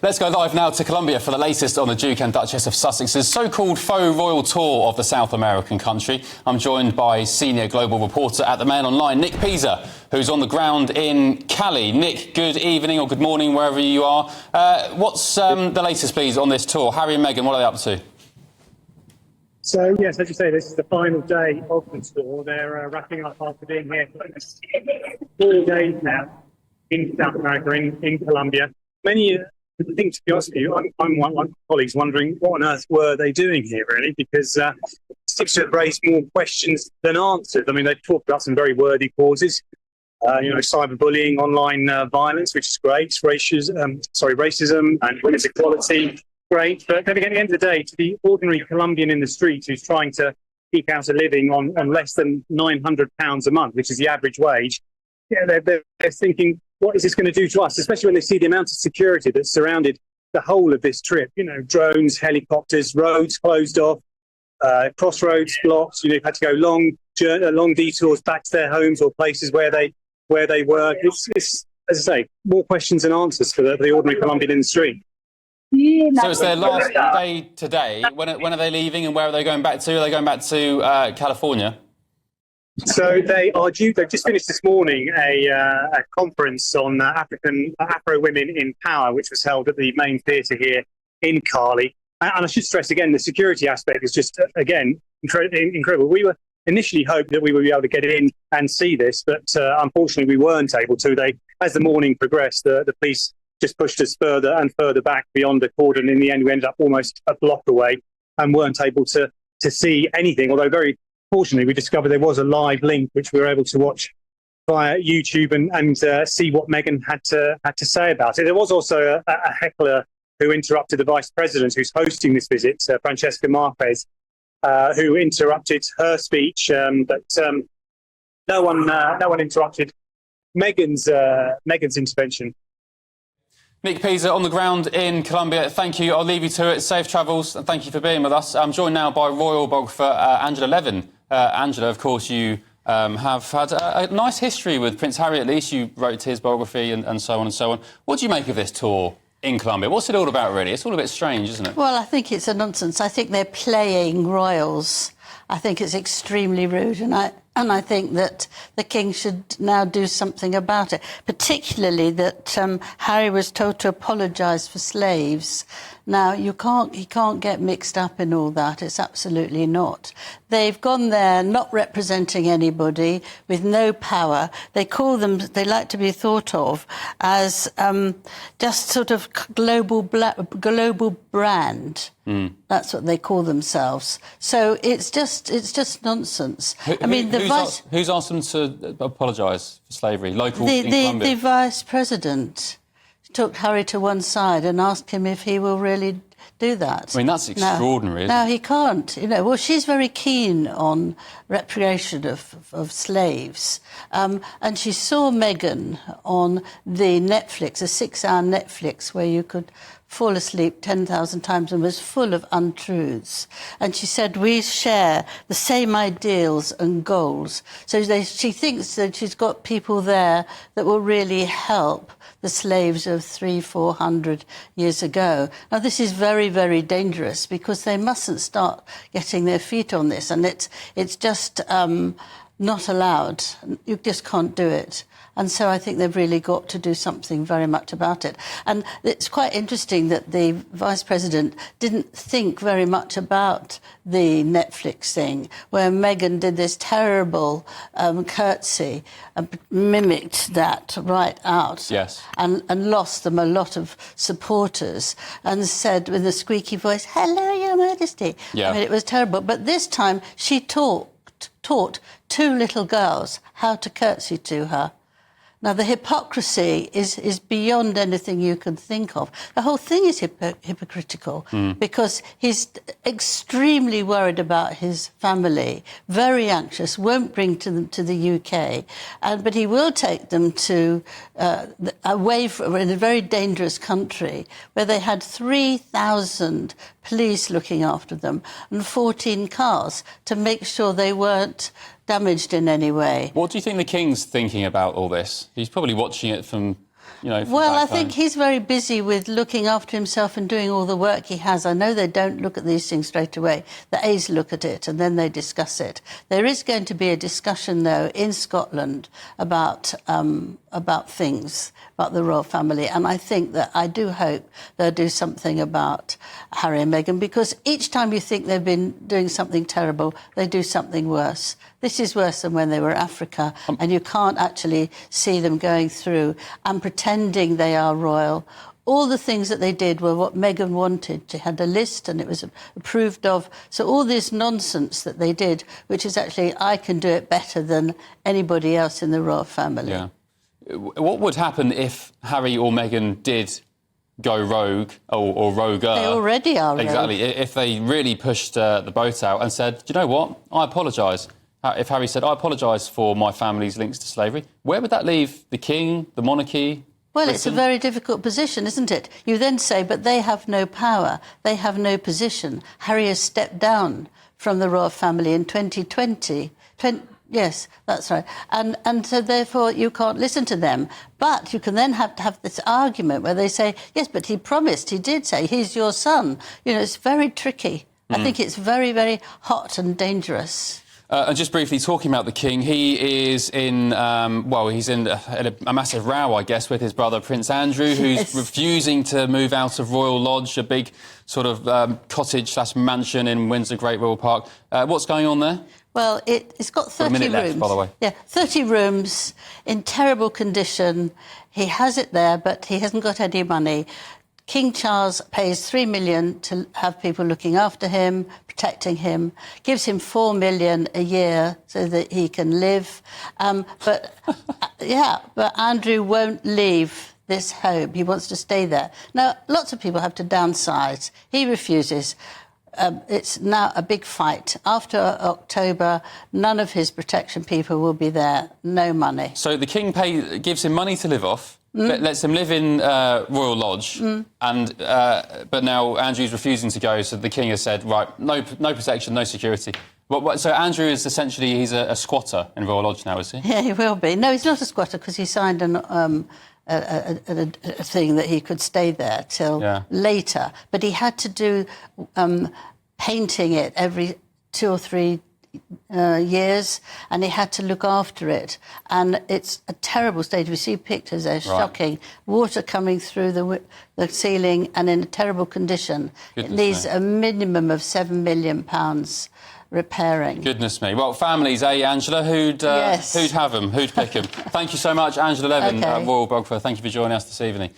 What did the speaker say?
Let's go live now to Colombia for the latest on the Duke and Duchess of Sussex's so-called faux royal tour of the South American country. I'm joined by senior global reporter at the Mail Online, Nick Pisa, who's on the ground in Cali. Nick, good evening or good morning, wherever you are. What's the latest, please, on this tour? Harry and Meghan, what are they up to? So, yes, as you say, this is the final day of the tour. They're wrapping up after being here for 4 days now in South America, in Colombia. Many, I think, to be honest with you, I'm one of my colleagues wondering what on earth were they doing here, really, because it seems to have raised more questions than answers. I mean, they've talked about some very worthy causes, cyberbullying, online violence, which is great, racism and women's equality, great. But then again, at the end of the day, to the ordinary Colombian in the street who's trying to eke out a living on less than £900 a month, which is the average wage, they're thinking, what is this going to do to us? Especially when they see the amount of security that's surrounded the whole of this trip. You know, drones, helicopters, roads closed off, crossroads blocked. You know, you've had to go long detours back to their homes or places where they work. It's as I say, more questions than answers for the ordinary Colombian in the street. So it's their last day today. When are they leaving and where are they going back to? Are they going back to California? So they've just finished this morning a conference on Afro women in power, which was held at the main theatre here in Cali. And I should stress again, the security aspect is just, again, incredible. We were initially hoped that we would be able to get in and see this, but unfortunately we weren't able to. As the morning progressed, the police just pushed us further and further back beyond the cordon. In the end, we ended up almost a block away and weren't able to see anything, although very fortunately, we discovered there was a live link which we were able to watch via YouTube and see what Meghan had to say about it. There was also a heckler who interrupted the vice president who's hosting this visit, Francesca Marquez, who interrupted her speech, but no one interrupted Meghan's intervention. Nick Pisa on the ground in Colombia. Thank you. I'll leave you to it. Safe travels. And thank you for being with us. I'm joined now by royal biographer Angela Levin. Angela, of course, you have had a nice history with Prince Harry, at least. You wrote his biography and so on and so on. What do you make of this tour in Colombia? What's it all about, really? It's all a bit strange, isn't it? Well, I think it's a nonsense. I think they're playing royals. I think it's extremely rude, and I think that the King should now do something about it, particularly that Harry was told to apologise for slaves. Now, he can't get mixed up in all that. It's absolutely not. They've gone there not representing anybody, with no power. They like to be thought of as just sort of global brand. That's what they call themselves. So it's just nonsense. Who's asked them to apologise for slavery? Local in Colombia? The vice president took Harry to one side and asked him if he will really do that. I mean, that's extraordinary. No, he can't. You know, well, she's very keen on reparation of slaves, and she saw Meghan on the Netflix, a 6-hour Netflix where you could fall asleep 10,000 times and was full of untruths. And she said, we share the same ideals and goals. So she thinks that she's got people there that will really help the slaves of 300-400 years ago. Now, this is very, very dangerous because they mustn't start getting their feet on this, and it's just not allowed. You just can't do it. And so I think they've really got to do something very much about it. And it's quite interesting that the Vice President didn't think very much about the Netflix thing, where Meghan did this terrible curtsy and mimicked that right out. Yes. And lost them a lot of supporters and said with a squeaky voice, "Hello, Your Majesty." Yeah. I mean, it was terrible. But this time she taught 2 little girls how to curtsy to her. Now, the hypocrisy is beyond anything you can think of. The whole thing is hypocritical because he's extremely worried about his family, very anxious, won't bring them to the UK, but he will take them to away from in a very dangerous country where they had 3,000 police looking after them and 14 cars to make sure they weren't damaged in any way. What do you think the King's thinking about all this? He's probably watching it from you know, Well, I back think home? he's very busy with looking after himself and doing all the work he has. I know they don't look at these things straight away. The A's look at it and then they discuss it. There is going to be a discussion, though, in Scotland about things, about the royal family. And I do hope they'll do something about Harry and Meghan, because each time you think they've been doing something terrible, they do something worse. This is worse than when they were in Africa, and you can't actually see them going through and pretending they are royal. All the things that they did were what Meghan wanted. She had a list and it was approved of. So all this nonsense that they did, which is actually, I can do it better than anybody else in the royal family. Yeah. What would happen if Harry or Meghan did go rogue or roguer? They already are rogue. Exactly. If they really pushed the boat out and said, do you know what, I apologise. If Harry said, I apologise for my family's links to slavery, where would that leave the king, the monarchy? Well, Britain? it's a very difficult position, isn't it? You then say, but they have no power, they have no position. Harry has stepped down from the royal family in 2020. Yes, that's right. And so, therefore, you can't listen to them. But you can then have to have this argument where they say, yes, but he promised, he did say, he's your son. You know, it's very tricky. I think it's very, very hot and dangerous. And just briefly talking about the king, he is in, he's in a massive row, I guess, with his brother Prince Andrew, who's refusing to move out of Royal Lodge, a big sort of cottage/mansion in Windsor Great Royal Park. What's going on there? Well, it's got 30 rooms. Left, by the way. Yeah, 30 rooms in terrible condition. He has it there, but he hasn't got any money. King Charles pays $3 million to have people looking after him, protecting him, gives him $4 million a year so that he can live. But Andrew won't leave this home. He wants to stay there. Now, lots of people have to downsize. He refuses. It's now a big fight. After October, none of his protection people will be there. No money. So the king gives him money to live off, lets him live in Royal Lodge, and but now Andrew's refusing to go. So the king has said, right, no protection, no security. So Andrew is essentially he's a squatter in Royal Lodge now, is he? Yeah, he will be. No, he's not a squatter because he signed a thing that he could stay there till later. But he had to do painting it every 2 or 3 years, and he had to look after it. And it's a terrible state. If you see pictures, they're shocking. Water coming through the ceiling and in a terrible condition. It needs a minimum of £7 million repairing. Goodness me. Well, families, Angela? Who'd have them? Who'd pick them? Thank you so much, Angela Levin, Royal Biographer. Thank you for joining us this evening.